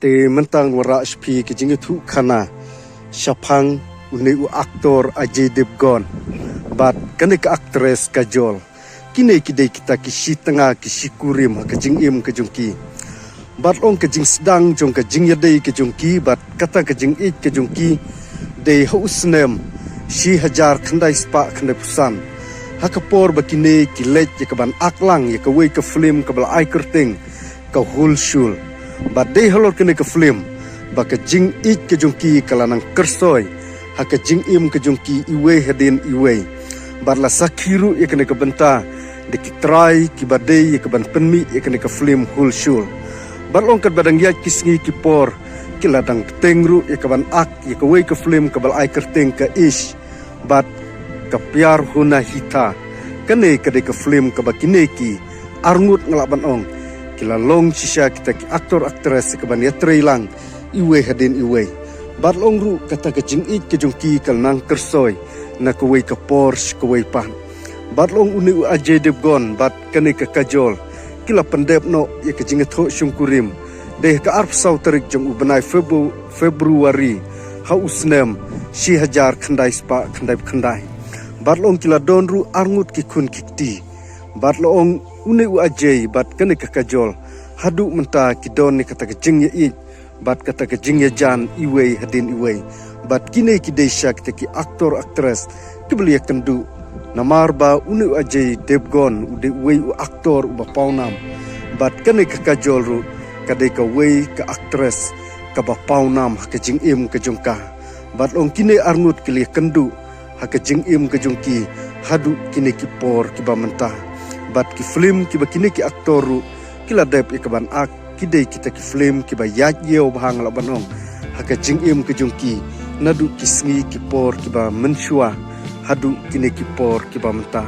te mentang wara HP ke jingi thu khana Shapang uni u aktor Ajay Devgan bat kane ka actress Kajol kine kidai kita kisi tengah kisi kurim ka jingim ka jungki bat ong ka jing sedang jong ka jing yadai ka jungki bat kata ka jing ik ka jungki dei hausnem si hajar khandai spa khandai pusan hakapor bakine kilet ya ka ban aklang ya ka wei ka film ka bal ai kerting ka hulshul bat dei halor kene ka film baka jing ik ka jungki kalanang kersoy haka jing im ka jungki iwe hadin iwe batla sakiru ya kene ka benta de kitrai ki badai ya ka ban penmi ya kene ka film hulshul barlong kat badang ya kisngi kipor kiladang tengru ya ka ban ak ya ka wei ka film ka bal ai kerting ka ish bat ka piar huna hita kane ka de ka film ka bakine ki arngut ngalaban ong kila long sisya kita ki aktor aktris ka ban ya trailang iwe hadin iwe barlong ru kata ka jing ik ke jungki kal nang kersoy na ka wei ka Porsche ka wei pan barlong uni u Ajay Devgan bat kane ka Kajol kila pendep no ya ka jinga tho syungkurim deh ka arp sau tarik jong ubenai Februari hausnem si hajar khandai spa khandai barlong kila donru arngut ki kun kikti barlong uni u Ajay bat kane ka Kajol hadu menta ki don ni kata ka jing ya ik bat kata ka jing ya jan iwe hadin iwe bat kine ki desha kita ki aktor aktris kibeli kendu namar ba uni Ajay Devgan ude wei u aktor uba paunam bat kane ka Kajol ru kade ka wei ka aktris ka ba paunam ka jing im ka jungka bat ong kine arngut kili kendu ka jing im ka jungki hadu kine ki por ki ba mentah bat ki film ki ba kine ki aktor ru kila dep ka ban ak kidai kita ki film ki ba yat yeo bahang la banong ka jing im ka jungki nadu kisngi ki por ki ba menshua hadu kine ki por ki ba mentah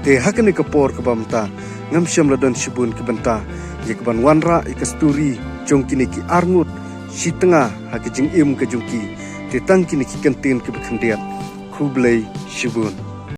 te hakane ka por ki ba mentah ngam syam la don shibun ki benta ye ki ban wanra ikasturi jong kine ki arngut si tengah ka jing im ka jungki te tang kine ki kentin ki ba khandiat khublei shibun